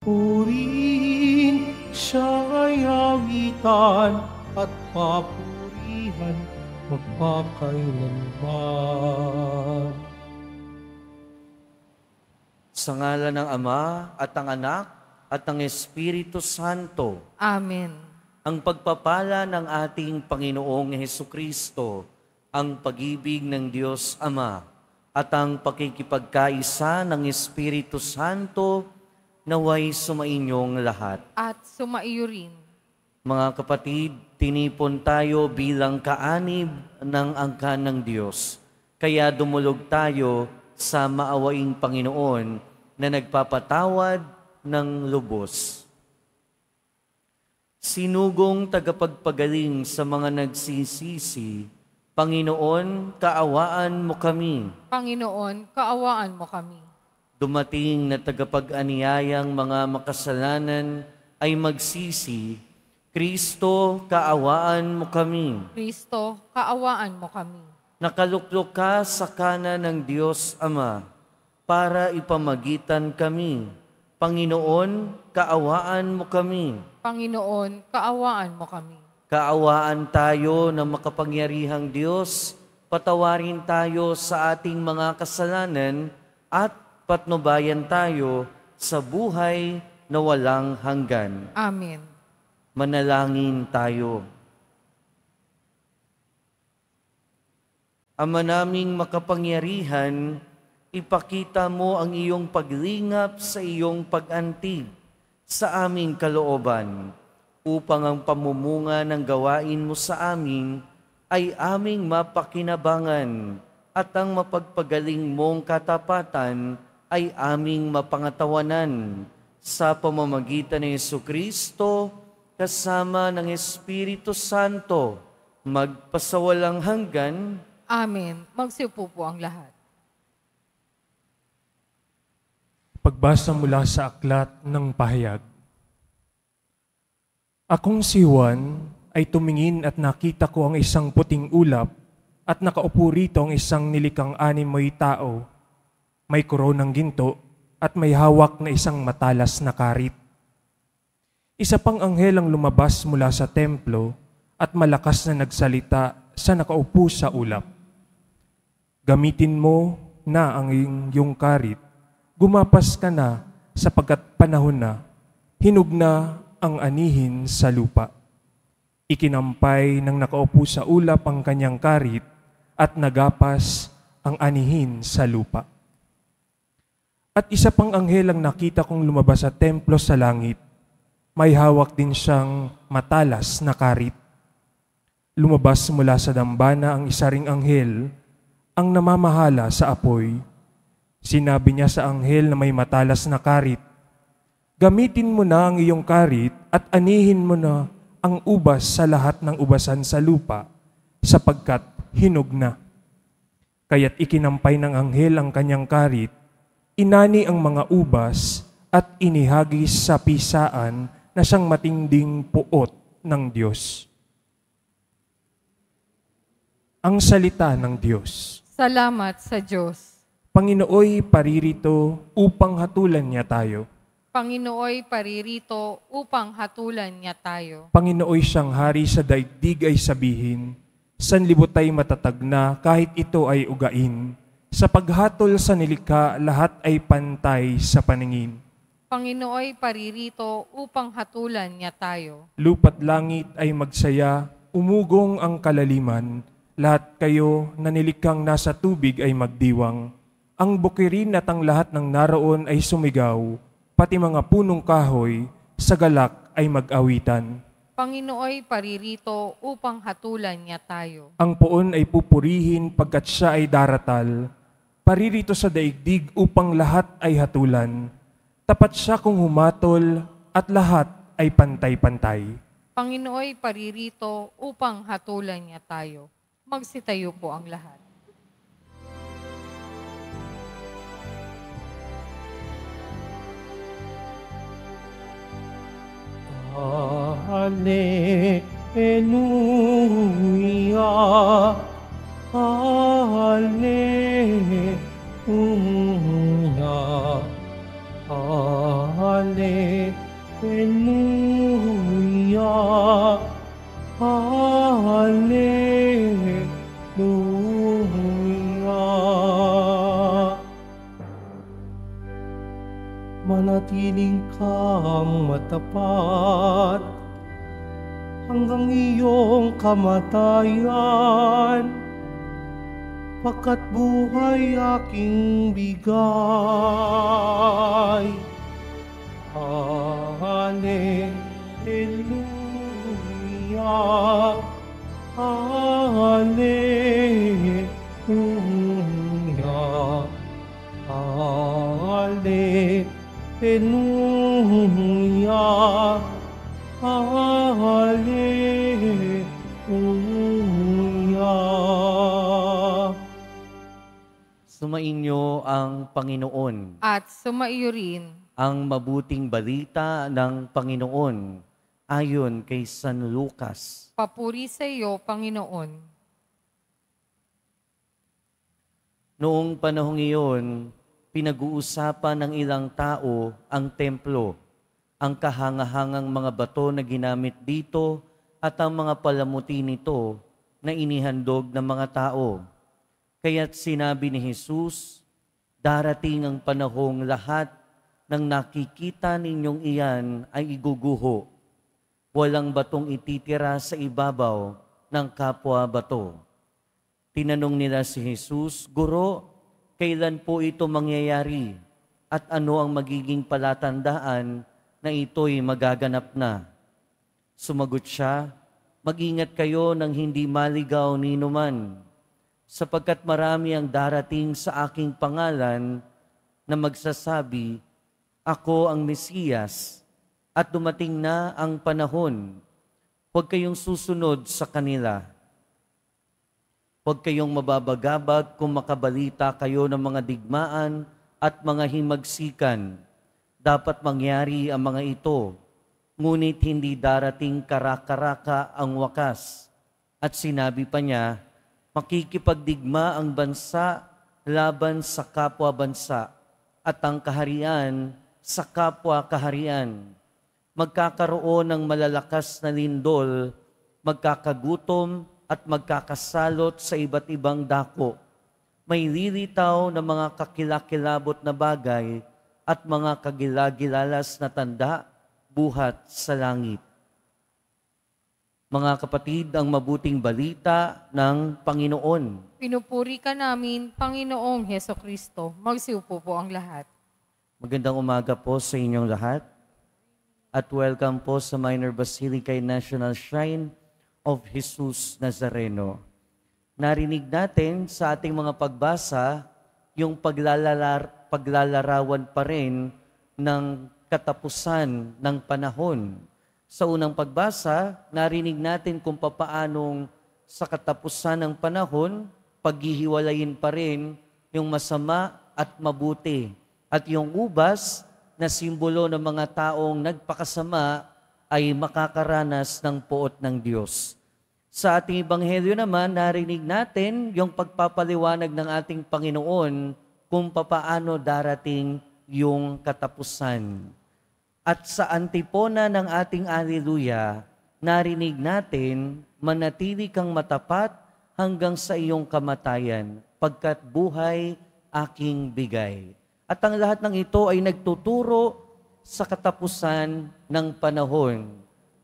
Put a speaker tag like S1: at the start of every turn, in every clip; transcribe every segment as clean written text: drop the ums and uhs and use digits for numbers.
S1: Purihin siya'y awitan at papurihan magpakailanman.
S2: Sa ngalan ng Ama at ng Anak at ng Espiritu Santo.
S3: Amen.
S2: Ang pagpapala ng ating Panginoong Hesukristo, ang pag-ibig ng Diyos Ama, at ang pakikipagkaisa ng Espiritu Santo naway sumainyong lahat.
S3: At sumaiyo rin.
S2: Mga kapatid, tinipon tayo bilang kaanib ng angkan ng Diyos. Kaya dumulog tayo sa maawaing Panginoon na nagpapatawad ng lubos. Sinugong tagapagpagaling sa mga nagsisisi, Panginoon, kaawaan mo kami.
S3: Panginoon, kaawaan mo kami.
S2: Dumating na tagapag-aniyayang mga makasalanan ay magsisi, Kristo, kaawaan mo kami.
S3: Kristo, kaawaan mo kami.
S2: Nakaluklok ka sa kanan ng Diyos Ama para ipamagitan kami. Panginoon, kaawaan mo kami.
S3: Panginoon, kaawaan mo kami.
S2: Kaawaan tayo ng makapangyarihang Diyos, patawarin tayo sa ating mga kasalanan at patnubayan tayo sa buhay na walang hanggan.
S3: Amen.
S2: Manalangin tayo. Ama naming makapangyarihan, ipakita mo ang iyong paglingap sa iyong pag-antig sa aming kalooban, upang ang pamumunga ng gawain mo sa amin ay aming mapakinabangan at ang mapagpagaling mong katapatan ay aming mapangatawanan sa pamamagitan ng Jesucristo kasama ng Espiritu Santo, magpasawalang hanggan.
S3: Amen. Magsiupo po ang lahat.
S1: Pagbasa mula sa aklat ng pahayag. Akong si Juan ay tumingin at nakita ko ang isang puting ulap at nakaupo rito ang isang nilikang animoy tao. May koronang ginto at may hawak na isang matalas na karit. Isa pang anghel ang lumabas mula sa templo at malakas na nagsalita sa nakaupo sa ulap. Gamitin mo na ang iyong karit, gumapas ka na sapagkat panahon na, hinog na ang anihin sa lupa. Ikinampay ng nakaupo sa ulap ang kanyang karit at nagapas ang anihin sa lupa. At isa pang anghel ang nakita kong lumabas sa templo sa langit. May hawak din siyang matalas na karit. Lumabas mula sa dambana ang isa ring anghel, ang namamahala sa apoy. Sinabi niya sa anghel na may matalas na karit, gamitin mo na ang iyong karit at anihin mo na ang ubas sa lahat ng ubasan sa lupa, sapagkat hinog na. Kaya't ikinampay ng anghel ang kanyang karit, inani ang mga ubas at inihagis sa pisaan na siyang matinding puot ng Diyos. Ang salita ng Diyos.
S3: Salamat sa Diyos.
S1: Panginooy paririto upang hatulan niya tayo.
S3: Panginooy paririto upang hatulan niya tayo.
S1: Panginooy siyang hari sa daigdig ay sabihin, sanlibot ay matatag na kahit ito ay ugain. Sa paghatol sa nilikha, lahat ay pantay sa paningin.
S3: Panginooy paririto upang hatulan niya tayo.
S1: Lupa't langit ay magsaya, umugong ang kalaliman. Lahat kayo na nilikhang nasa tubig ay magdiwang. Ang bukirin at ang lahat ng naroon ay sumigaw, pati mga punong kahoy sa galak ay mag-awitan.
S3: Panginooy paririto upang hatulan niya tayo.
S1: Ang poon ay pupurihin pagkat siya ay daratal. Paririto sa daigdig upang lahat ay hatulan. Tapat siya kung humatol at lahat ay pantay-pantay.
S3: Panginooy paririto upang hatulan niya tayo. Magsitayo po ang lahat.
S1: Alleluia, Alleluia, Alleluia.
S4: Hallelujah. Manatiling kang matapat hanggang iyong kamatayan, pagkat buhay aking bigay. Hallelujah, Hallelujah, Hallelujah, Hallelujah.
S2: Sumainyo ang Panginoon.
S3: At sumaiyo rin.
S2: Ang mabuting balita ng Panginoon ayon kay San Lucas.
S3: Papuri sa iyo, Panginoon.
S2: Noong panahong iyon, pinag-uusapan ng ilang tao ang templo, ang kahangahangang mga bato na ginamit dito at ang mga palamuti nito na inihandog ng mga tao. Kaya't sinabi ni Jesus, darating ang panahong lahat ng nakikita ninyong iyan ay iguguho. Walang batong ititira sa ibabaw ng kapwa bato. Tinanong nila si Jesus, Guro, kailan po ito mangyayari? At ano ang magiging palatandaan na ito'y magaganap na? Sumagot siya, mag-ingat kayo nang hindi maligaw ni numan, sapagkat marami ang darating sa aking pangalan na magsasabi, Ako ang Mesiyas, at dumating na ang panahon. Huwag kayong susunod sa kanila. Huwag kayong mababagabag kung makabalita kayo ng mga digmaan at mga himagsikan. Dapat mangyari ang mga ito, ngunit hindi darating karakaraka ang wakas. At sinabi pa niya, makikipagdigma ang bansa laban sa kapwa bansa at ang kaharian sa kapwa kaharian. Magkakaroon ng malalakas na lindol, magkakagutom at magkakasalot sa iba't ibang dako. May lilitaw na mga kakilakilabot na bagay at mga kagilagilalas na tanda buhat sa langit. Mga kapatid, ang mabuting balita ng Panginoon.
S3: Pinupuri ka namin, Panginoong Hesukristo. Magsiupo po ang lahat.
S2: Magandang umaga po sa inyong lahat at welcome po sa Minor Basilica National Shrine of Jesus Nazareno. Narinig natin sa ating mga pagbasa yung paglalarawan pa rin ng katapusan ng panahon. Sa unang pagbasa, narinig natin kung papaanong sa katapusan ng panahon, paghihiwalayin pa rin yung masama at mabuti. At yung ubas na simbolo ng mga taong nagpakasama ay makakaranas ng poot ng Diyos. Sa ating ebanghelyo naman, narinig natin yung pagpapaliwanag ng ating Panginoon kung papaano darating yung katapusan. At sa antipona ng ating Alleluia, narinig natin, manatili kang matapat hanggang sa iyong kamatayan, pagkat buhay aking bigay. At ang lahat ng ito ay nagtuturo sa katapusan ng panahon.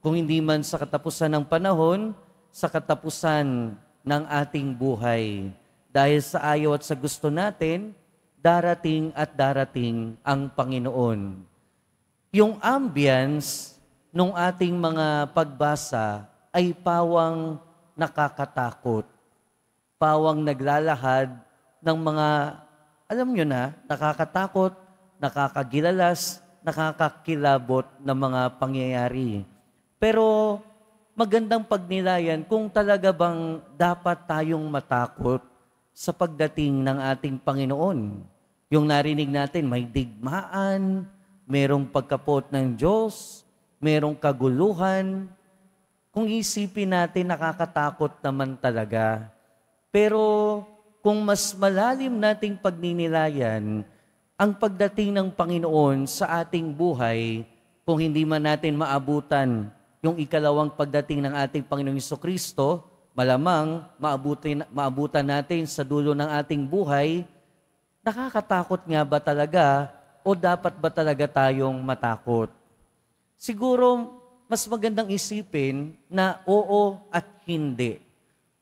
S2: Kung hindi man sa katapusan ng panahon, sa katapusan ng ating buhay. Dahil sa ayaw at sa gusto natin, darating at darating ang Panginoon. Yung ambience nung ating mga pagbasa ay pawang nakakatakot. Pawang naglalahad ng mga, alam nyo na, nakakatakot, nakakagilalas, nakakakilabot na mga pangyayari. Pero magandang pagnilayan kung talaga bang dapat tayong matakot sa pagdating ng ating Panginoon. Yung narinig natin, may digmaan, merong pagkapot ng Diyos, merong kaguluhan. Kung isipin natin, nakakatakot naman talaga. Pero kung mas malalim nating pagninilayan, ang pagdating ng Panginoon sa ating buhay kung hindi man natin maabutan yung ikalawang pagdating ng ating Panginoong Jesucristo, malamang maabutan natin sa dulo ng ating buhay, nakakatakot nga ba talaga o dapat ba talaga tayong matakot? Siguro, mas magandang isipin na oo at hindi.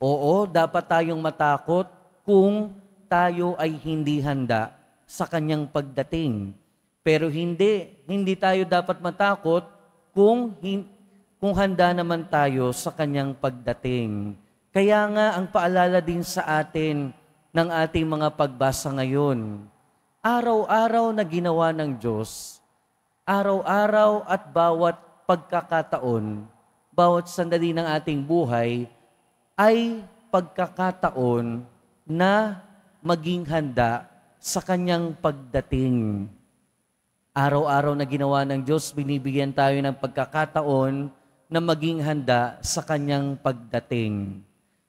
S2: Oo, dapat tayong matakot kung tayo ay hindi handa sa kanyang pagdating. Pero hindi tayo dapat matakot kung handa naman tayo sa kanyang pagdating. Kaya nga ang paalala din sa atin ng ating mga pagbasa ngayon, araw-araw na ginawa ng Diyos, araw-araw at bawat pagkakataon, bawat sandali ng ating buhay, ay pagkakataon na maging handa sa kanyang pagdating. Araw-araw na ginawa ng Diyos, binibigyan tayo ng pagkakataon na maging handa sa kanyang pagdating.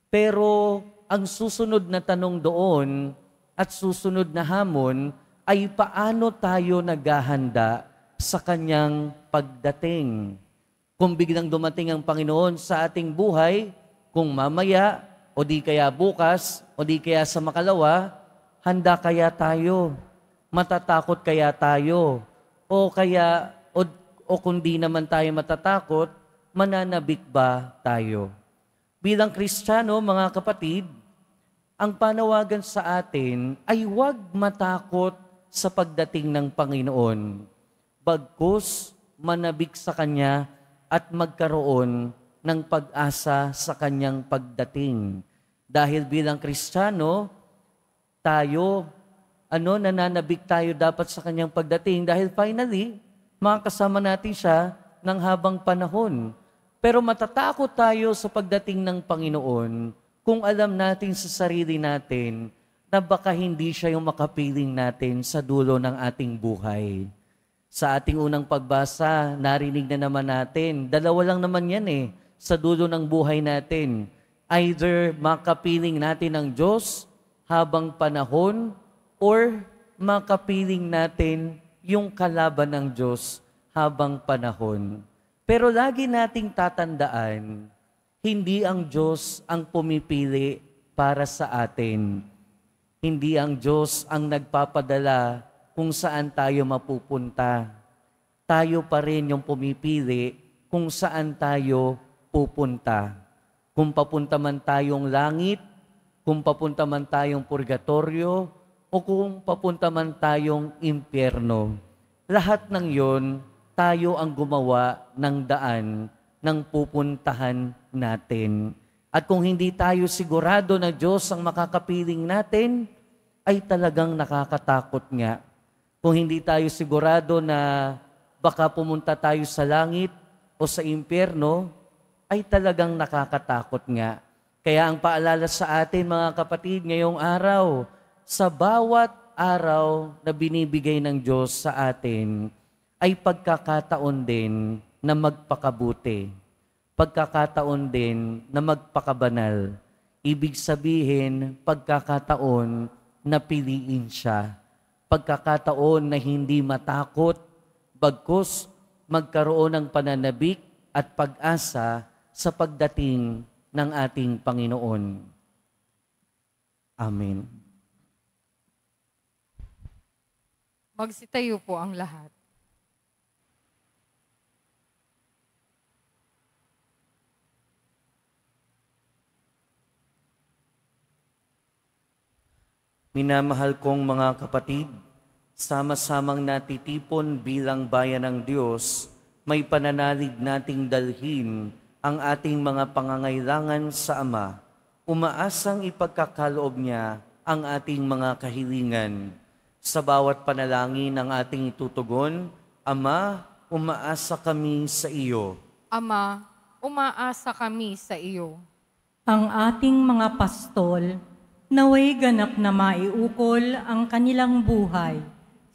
S2: Pero ang susunod na tanong doon at susunod na hamon ay paano tayo naghahanda sa kanyang pagdating. Kung biglang dumating ang Panginoon sa ating buhay, kung mamaya o di kaya bukas o di kaya sa makalawa, handa kaya tayo? Matatakot kaya tayo? O kung di naman tayo matatakot, mananabik ba tayo? Bilang Kristiyano, mga kapatid, ang panawagan sa atin ay huwag matakot sa pagdating ng Panginoon. Bagkus, manabik sa Kanya at magkaroon ng pag-asa sa Kanyang pagdating. Dahil bilang Kristiyano, tayo, nananabik tayo dapat sa Kanyang pagdating dahil finally, makakasama natin siya ng habang panahon. Pero matatakot tayo sa pagdating ng Panginoon kung alam natin sa sarili natin na baka hindi siya yung makapiling natin sa dulo ng ating buhay. Sa ating unang pagbasa, narinig na naman natin, dalawa lang naman yan sa dulo ng buhay natin. Either makapiling natin ang Diyos habang panahon or makapiling natin yung kalaban ng Diyos habang panahon. Pero lagi nating tatandaan, hindi ang Diyos ang pumipili para sa atin. Hindi ang Diyos ang nagpapadala kung saan tayo mapupunta. Tayo pa rin yung pumipili kung saan tayo pupunta. Kung papunta man tayong langit, kung papunta man tayong purgatorio, o kung papunta man tayong impyerno. Lahat ng yon, tayo ang gumawa ng daan ng pupuntahan natin. At kung hindi tayo sigurado na Diyos ang makakapiling natin, ay talagang nakakatakot nga. Kung hindi tayo sigurado na baka pumunta tayo sa langit o sa impyerno, ay talagang nakakatakot nga. Kaya ang paalala sa atin, mga kapatid, ngayong araw, sa bawat araw na binibigay ng Diyos sa atin, ay pagkakataon din na magpakabuti. Pagkakataon din na magpakabanal. Ibig sabihin, pagkakataon na piliin siya. Pagkakataon na hindi matakot, bagkus magkaroon ng pananabik at pag-asa sa pagdating ng ating Panginoon. Amen.
S3: Magsitayo po ang lahat.
S2: Minamahal kong mga kapatid, sama-samang natitipon bilang bayan ng Diyos, may pananalig nating dalhin ang ating mga pangangailangan sa Ama. Umaasang ipagkakaloob niya ang ating mga kahilingan. Sa bawat panalangin ng ating itutugon, Ama, umaasa kami sa iyo.
S3: Ama, umaasa kami sa iyo.
S5: Ang ating mga pastol, naway ganap na maiukol ang kanilang buhay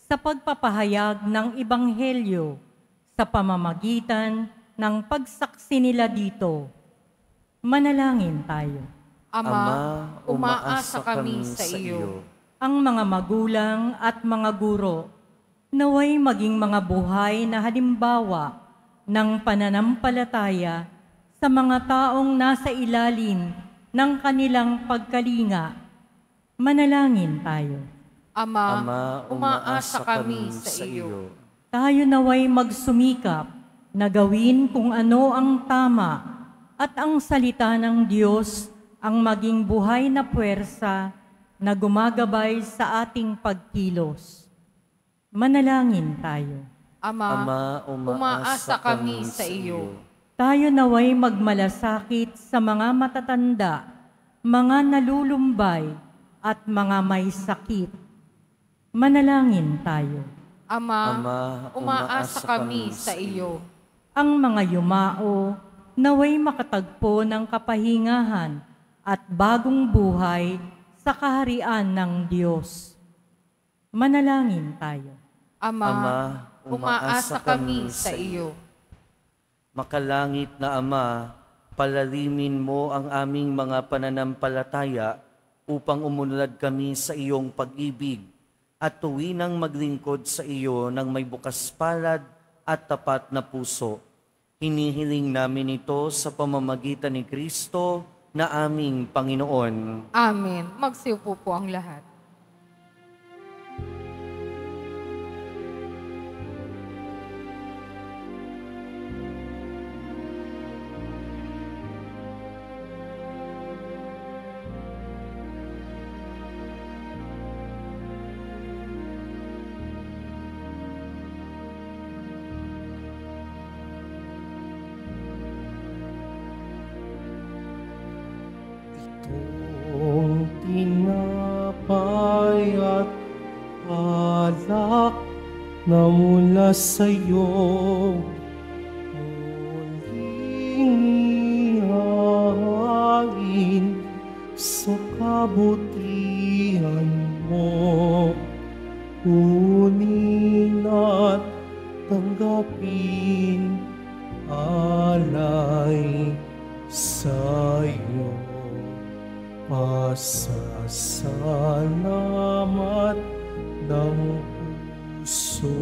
S5: sa pagpapahayag ng Ebanghelyo sa pamamagitan ng pagsaksi nila dito. Manalangin tayo.
S3: Ama, umaasa kami sa iyo.
S5: Ang mga magulang at mga guro naway maging mga buhay na halimbawa ng pananampalataya sa mga taong nasa ilalim ng kanilang pagkalinga. Manalangin tayo.
S3: Ama,
S2: Ama,
S3: umaasa kami sa iyo.
S5: Tayo naway magsumikap na gawin kung ano ang tama at ang salita ng Diyos ang maging buhay na puwersa na gumagabay sa ating pagkilos. Manalangin tayo.
S3: Ama, umaasa kami sa iyo.
S5: Tayo naway magmalasakit sa mga matatanda, mga nalulumbay, at mga may sakit. Manalangin tayo.
S3: Ama, umaasa kami sa iyo.
S5: Ang mga yumao, naway makatagpo ng kapahingahan at bagong buhay sa kaharian ng Diyos. Manalangin tayo.
S3: Ama, umaasa kami sa iyo.
S2: Makalangit na Ama, palalimin mo ang aming mga pananampalataya upang umunlad kami sa iyong pag-ibig at tuwinang maglingkod sa iyo ng may bukas palad at tapat na puso. Hinihiling namin ito sa pamamagitan ni Kristo na aming Panginoon.
S3: Amen. Magsiupo po ang lahat.
S4: Itong tinapay at alak na mula sa'yo, muling ihahain sa kabutihan mo. Kunin at tanggapin alay sa'yo. Pasasalamat ng puso.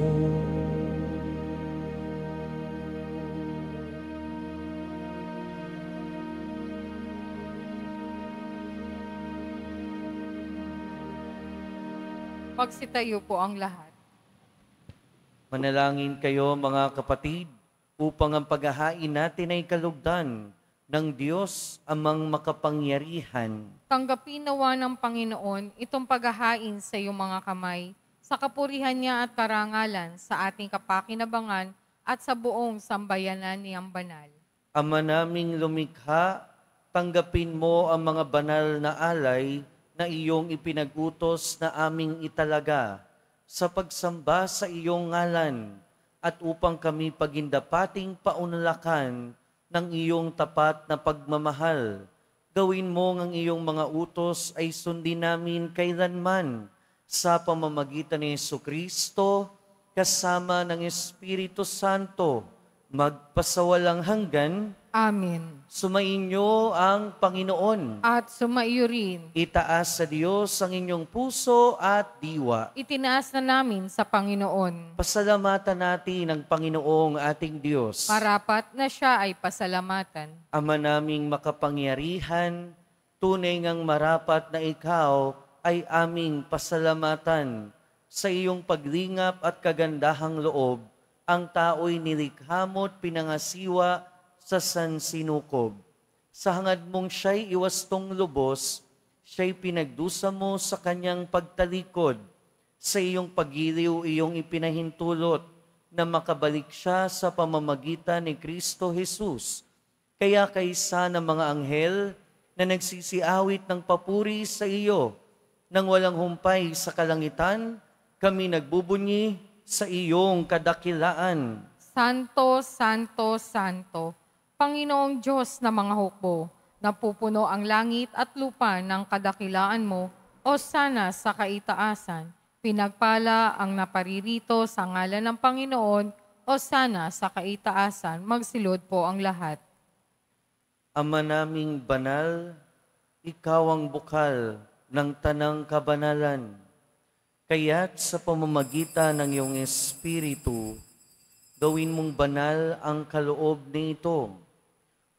S3: Pagsitayo po ang lahat.
S2: Manalangin kayo mga kapatid upang ang paghahain natin ay kalugdan ng Diyos amang makapangyarihan.
S3: Tanggapin nawa ng Panginoon itong paghahain sa iyong mga kamay, sa kapurihan niya at karangalan, sa ating kapakinabangan at sa buong sambayanan niyang banal.
S2: Ama naming lumikha, tanggapin mo ang mga banal na alay na iyong ipinagutos na aming italaga sa pagsamba sa iyong ngalan at upang kami pagindapating paunlakan ng iyong tapat na pagmamahal. Gawin mo ang iyong mga utos ay sundin namin kailanman sa pamamagitan ni Jesucristo kasama ng Espiritu Santo magpasawalang hanggan.
S3: Amen.
S2: Sumainyo ang Panginoon.
S3: At sumaiyo rin.
S2: Itaas sa Diyos ang inyong puso at diwa.
S3: Itinaas na namin sa Panginoon.
S2: Pasalamatan natin ang Panginoong ating Diyos.
S3: Marapat na siya ay pasalamatan.
S2: Ama naming makapangyarihan, tunay ngang marapat na ikaw ay aming pasalamatan. Sa iyong paglingap at kagandahang loob, ang tao'y nilikha mo't pinangasiwa sa sansinukob. Sa hangad mong siya'y iwastong lubos, siya'y pinagdusa mo sa kanyang pagtalikod. Sa iyong pagiliw, iyong ipinahintulot na makabalik siya sa pamamagitan ni Kristo Jesus. Kaya kaysa ng mga anghel na nagsisiawit ng papuri sa iyo, nang walang humpay sa kalangitan, kami nagbubunyi sa iyong kadakilaan.
S3: Santo, Santo, Santo, Panginoong Diyos na mga hukbo, napupuno ang langit at lupa ng kadakilaan mo, o sana sa kaitaasan. Pinagpala ang naparirito sa ngalan ng Panginoon, o sana sa kaitaasan. Magsilod po ang lahat.
S2: Ama naming banal, ikaw ang bukal ng tanang kabanalan. Kaya't sa pamamagitan ng iyong Espiritu, gawin mong banal ang kaloob nito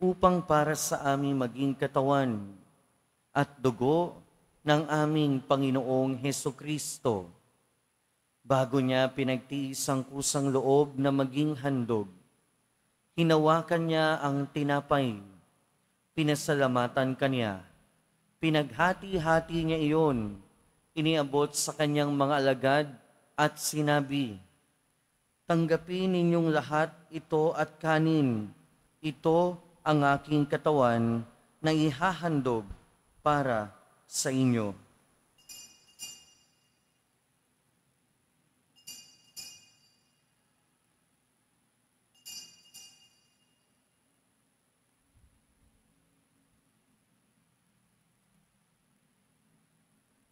S2: upang para sa aming maging katawan at dugo ng aming Panginoong Hesukristo. Bago niya pinagtiis ang kusang loob na maging handog, hinawakan niya ang tinapay, pinasalamatan kanya, pinaghati-hati niya iyon, iniabot sa kanyang mga alagad at sinabi, "Tanggapin ninyong lahat ito at kanin. Ito ang aking katawan na ihahandog para sa inyo."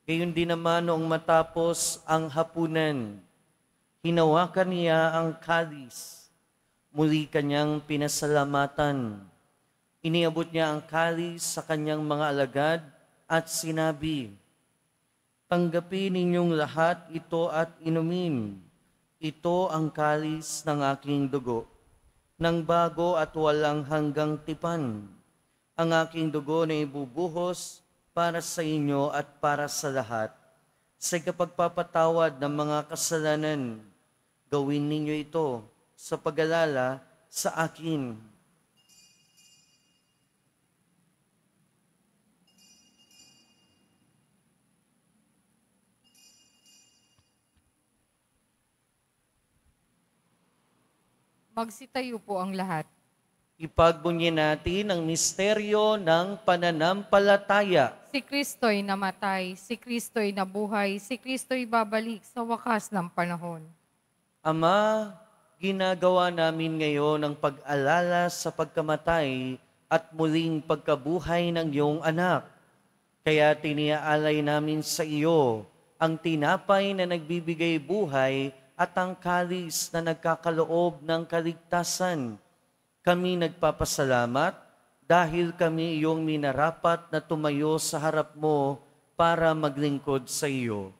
S2: Gayon din naman noong matapos ang hapunan, hinawakan niya ang kalis, muli kanyang pinasalamatan. Iniabot niya ang kalis sa kanyang mga alagad at sinabi, "Tanggapin ninyong lahat ito at inumin. Ito ang kalis ng aking dugo, ng bago at walang hanggang tipan. Ang aking dugo na ibubuhos para sa inyo at para sa lahat. Sa kapagpapatawad ng mga kasalanan, gawin ninyo ito sa pag-alala sa akin."
S3: Magsitayo po ang lahat.
S2: Ipagbunyi natin ang misteryo ng pananampalataya.
S3: Si Kristo'y namatay, si Kristo'y nabuhay, si Kristo'y babalik sa wakas ng panahon.
S2: Ama, ginagawa namin ngayon ang pag-alala sa pagkamatay at muling pagkabuhay ng iyong anak. Kaya tiniaalay namin sa iyo ang tinapay na nagbibigay buhay at ang kalis na nagkakaloob ng kaligtasan. Kami nagpapasalamat dahil kami iyong minarapat na tumayo sa harap mo para maglingkod sa iyo.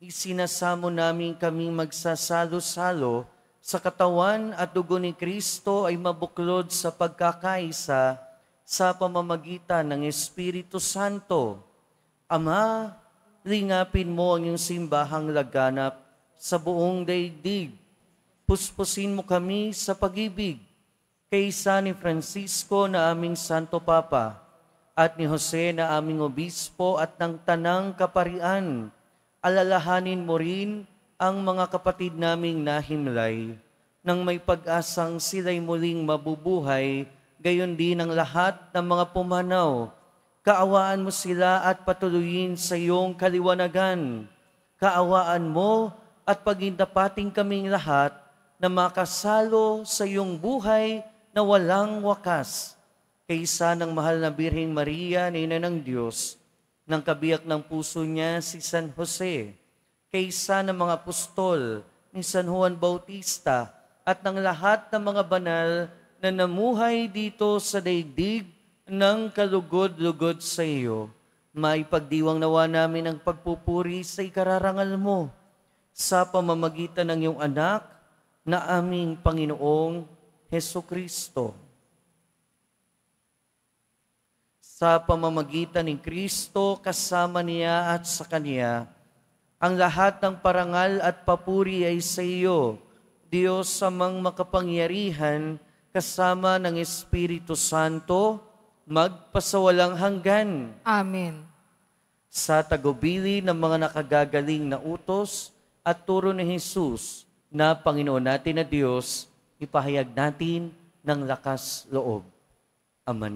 S2: Isinasamo namin kaming magsasalo-salo sa katawan at dugo ni Kristo ay mabuklod sa pagkakaisa sa pamamagitan ng Espiritu Santo. Ama, lingapin mo ang iyong simbahang laganap sa buong daigdig. Puspusin mo kami sa pag-ibig kaysa ni Francisco na aming Santo Papa at ni Jose na aming Obispo at ng Tanang Kaparian. Alalahanin mo rin ang mga kapatid naming nahimlay nang may pag-asang sila'y muling mabubuhay, gayon din ang lahat ng mga pumanaw. Kaawaan mo sila at patuloyin sa iyong kaliwanagan. Kaawaan mo at pagindapating kaming lahat na makasalo sa iyong buhay na walang wakas, kaysa ng mahal na Birheng Maria, Ina ng Diyos, ng kabiyak ng puso niya si San Jose, kaysa ng mga apostol ni San Juan Bautista, at ng lahat ng mga banal na namuhay dito sa daigdig ng kalugod-lugod sa iyo. Maipagdiwang nawa namin ang pagpupuri sa ikararangal mo sa pamamagitan ng iyong anak na aming Panginoong Hesukristo. Sa pamamagitan ni Kristo, kasama niya at sa Kanya, ang lahat ng parangal at papuri ay sa iyo, Diyos amang makapangyarihan, kasama ng Espiritu Santo, magpasawalang hanggan.
S3: Amen.
S2: Sa tagubili ng mga nakagagaling na utos at turo ni Jesus na Panginoon natin na Diyos, ipahayag natin ng lakas loob. Ama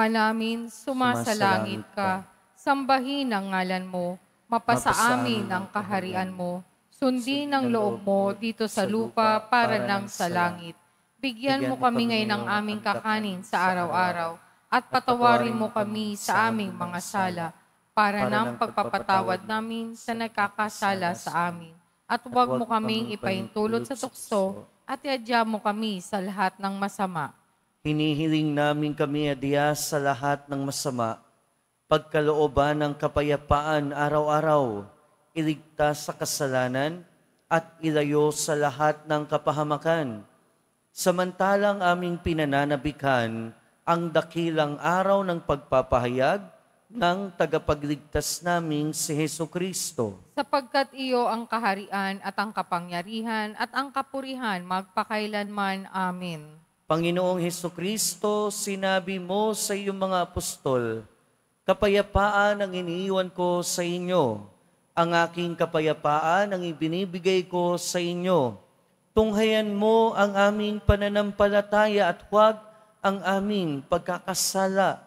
S2: namin,
S3: sumasalangit ka, sambahin ang ngalan mo, mapasa amin ang kaharian mo, sundin ang loob mo dito sa lupa para nang sa langit. Bigyan mo kami ngayon ng aming kakanin sa araw-araw, at patawarin mo kami sa aming mga sala, para nang pagpapatawad namin sa nagkakasala sa amin. At huwag mo kaming ipaintulot sa tukso, at iadya mo kami sa lahat ng masama.
S2: Hinihiling namin kami adya sa lahat ng masama, pagkalooban ng kapayapaan araw-araw, iligtas sa kasalanan at ilayo sa lahat ng kapahamakan. Samantalang aming pinananabikan ang dakilang araw ng pagpapahayag ng tagapagligtas naming si Hesukristo.
S3: Sapagkat iyo ang kaharian at ang kapangyarihan at ang kapurihan magpakailanman. Amen.
S2: Panginoong Hesukristo, sinabi mo sa iyong mga apostol, kapayapaan ang iniiwan ko sa inyo. Ang aking kapayapaan ang ibinibigay ko sa inyo. Tunghayan mo ang aming pananampalataya at huwag ang aming pagkakasala.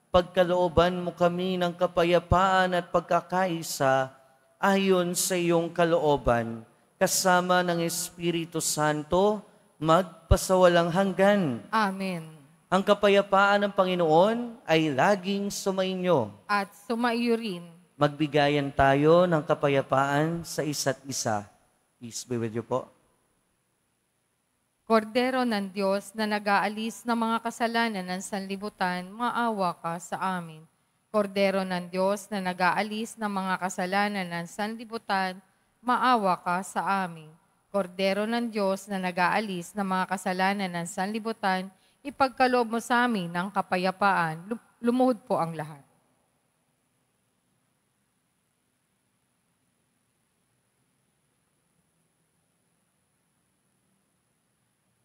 S2: Pagkalooban mo kami ng kapayapaan at pagkakaisa ayon sa iyong kalooban, kasama ng Espiritu Santo, magpasawalang hanggan.
S3: Amen.
S2: Ang kapayapaan ng Panginoon ay laging sumainyo.
S3: At sumaiyo rin.
S2: Magbigayan tayo ng kapayapaan sa isa't isa. Peace be with you po.
S3: Kordero ng Diyos na nag-aalis ng mga kasalanan ng sanlibutan, maawa ka sa amin. Kordero ng Diyos na nag-aalis ng mga kasalanan ng sanlibutan, maawa ka sa amin. Kordero ng Diyos na nag-aalis ng mga kasalanan ng sanlibutan, ipagkaloob mo sa amin ng kapayapaan. Lumuhod po ang lahat.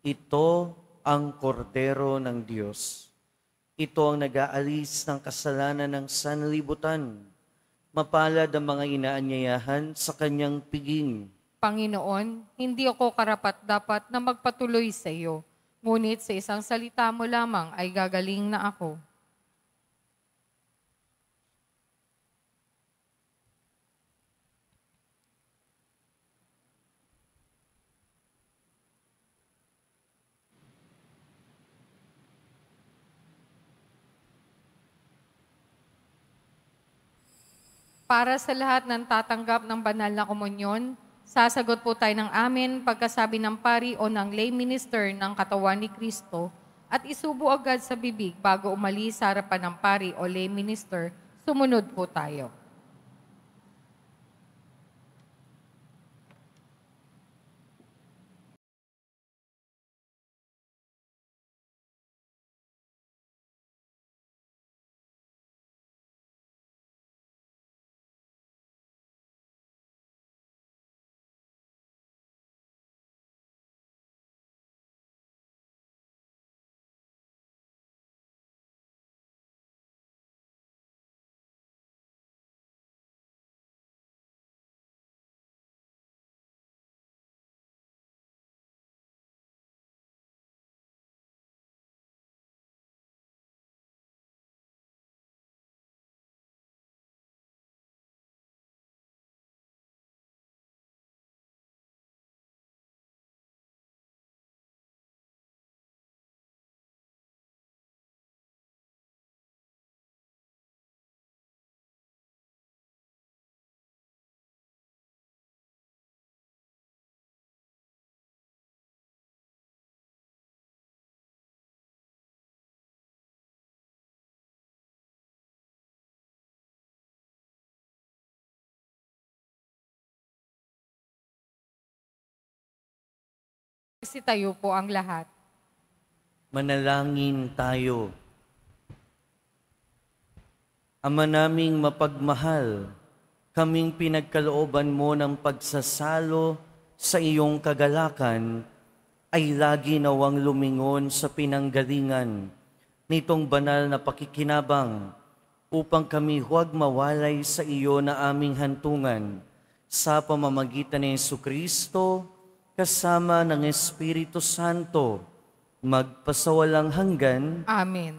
S2: Ito ang kordero ng Diyos. Ito ang nag-aalis ng kasalanan ng sanlibutan. Mapalad ang mga inaanyayahan sa kanyang piging.
S3: Panginoon, hindi ako karapat-dapat na magpatuloy sa iyo, ngunit sa isang salita mo lamang ay gagaling na ako. Para sa lahat ng tatanggap ng banal na komunyon, sasagot po tayo ng amen pagkasabi ng pari o ng lay minister ng katawan ni Kristo at isubo agad sa bibig bago umalis sa harapan ng pari o lay minister. Sumunod po tayo. Tayo po ang lahat.
S2: Manalangin tayo. Ama naming mapagmahal, kaming pinagkalooban mo ng pagsasalo sa iyong kagalakan ay lagi nawang lumingon sa pinanggalingan nitong banal na pakikinabang upang kami huwag mawalay sa iyo na aming hantungan sa pamamagitan ni Jesucristo kasama ng Espiritu Santo, magpasawalang hanggan.
S3: Amen.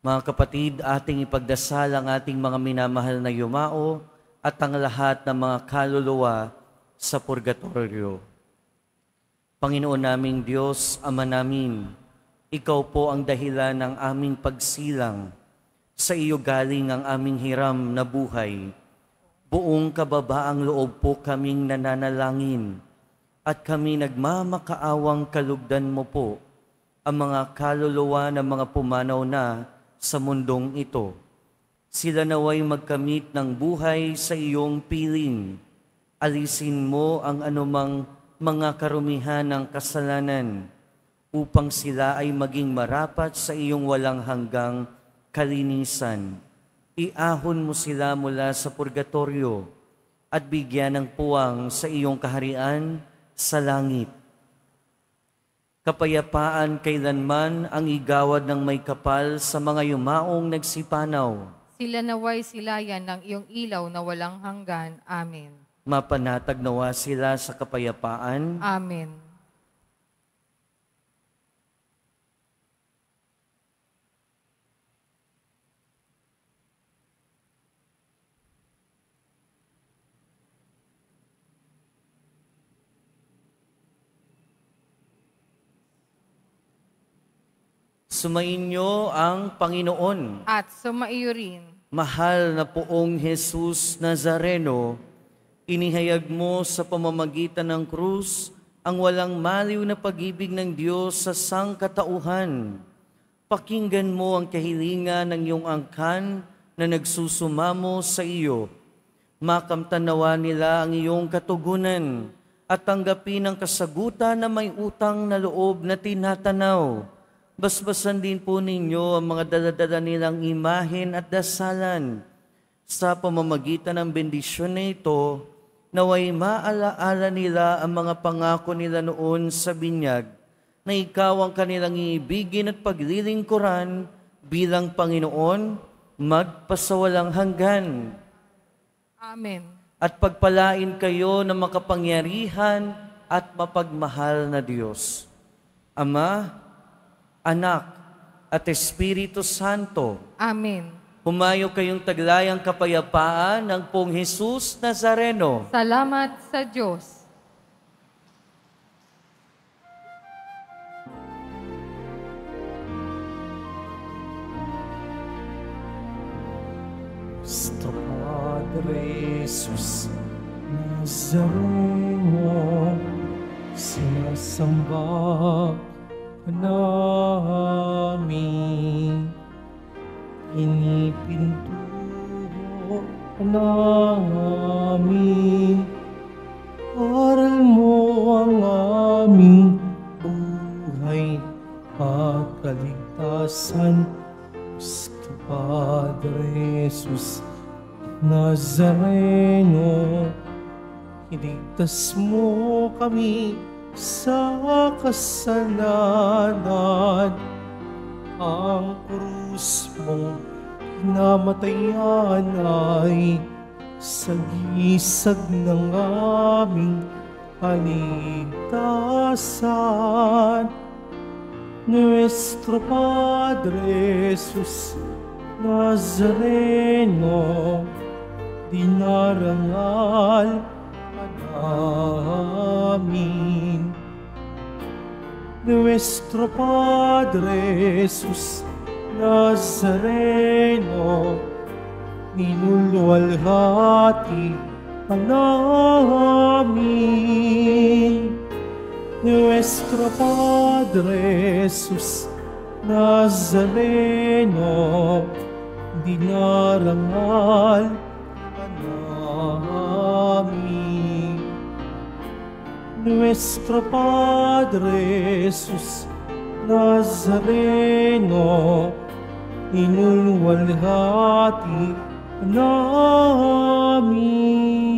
S2: Mga kapatid, ating ipagdasal ang ating mga minamahal na yumao at ang lahat ng mga kaluluwa sa purgatorio. Panginoon naming Diyos, Ama namin, Ikaw po ang dahilan ng aming pagsilang. Sa iyo galing ang aming hiram na buhay. Buong kababaang loob po kaming nananalangin at kami nagmamakaawang kalugdan mo po ang mga kaluluwa ng mga pumanaw na sa mundong ito. Sila naway magkamit ng buhay sa iyong piling. Alisin mo ang anumang mga karumihan ng kasalanan upang sila ay maging marapat sa iyong walang hanggang kalinisan. Iahon mo sila mula sa purgatorio at bigyan ng puwang sa iyong kaharian sa langit. Kapayapaan kailanman ang igawad ng may kapal sa mga yumaong nagsipanaw.
S3: Sila naway silayan ng iyong ilaw na walang hanggan. Amen.
S2: Mapanatag nawa sila sa kapayapaan.
S3: Amen.
S2: Sumainyo ang Panginoon.
S3: At sumaiyo rin.
S2: Mahal na Poong Jesus Nazareno, inihayag mo sa pamamagitan ng krus ang walang maliw na pag-ibig ng Diyos sa sangkatauhan. Pakinggan mo ang kahilingan ng iyong angkan na nagsusumamo sa iyo. Makamtanawa nila ang iyong katugunan at tanggapin ang kasagutan na may utang na loob na tinatanaw. Basbasan din po ninyo ang mga daladala nilang imahen at dasalan. Sa pamamagitan ng bendisyon na ito, naway maalaala nila ang mga pangako nila noon sa binyag, na ikaw ang kanilang iibigin at paglilingkuran bilang Panginoon, magpasawalang hanggan.
S3: Amen.
S2: At pagpalain kayo ng makapangyarihan at mapagmahal na Diyos, Ama, Anak, at Espiritu Santo.
S3: Amen.
S2: Humayo kayong taglayang kapayapaan ng Poong Jesus Nazareno.
S3: Salamat sa Diyos.
S4: Nuestro Padre Jesus Nazareno, sinasamba namin, inipintuho namin, aral mo ang aming buhay at kaligtasan. Nuestro Padre Jesus Nazareno, iligtas mo kami sa kasalanan. Ang krus mong namatayan ay sagisag ng aming kaligtasan. Nuestro Padre Jesus Nazareno, dinarangal namin. Nuestro Padre Jesus Nazareno, minulwalhati ka namin. Nuestro Padre Jesus Nazareno, dinarangal ka namin. Nuestro Padre Jesus Nazareno, inulwalhati ka namin.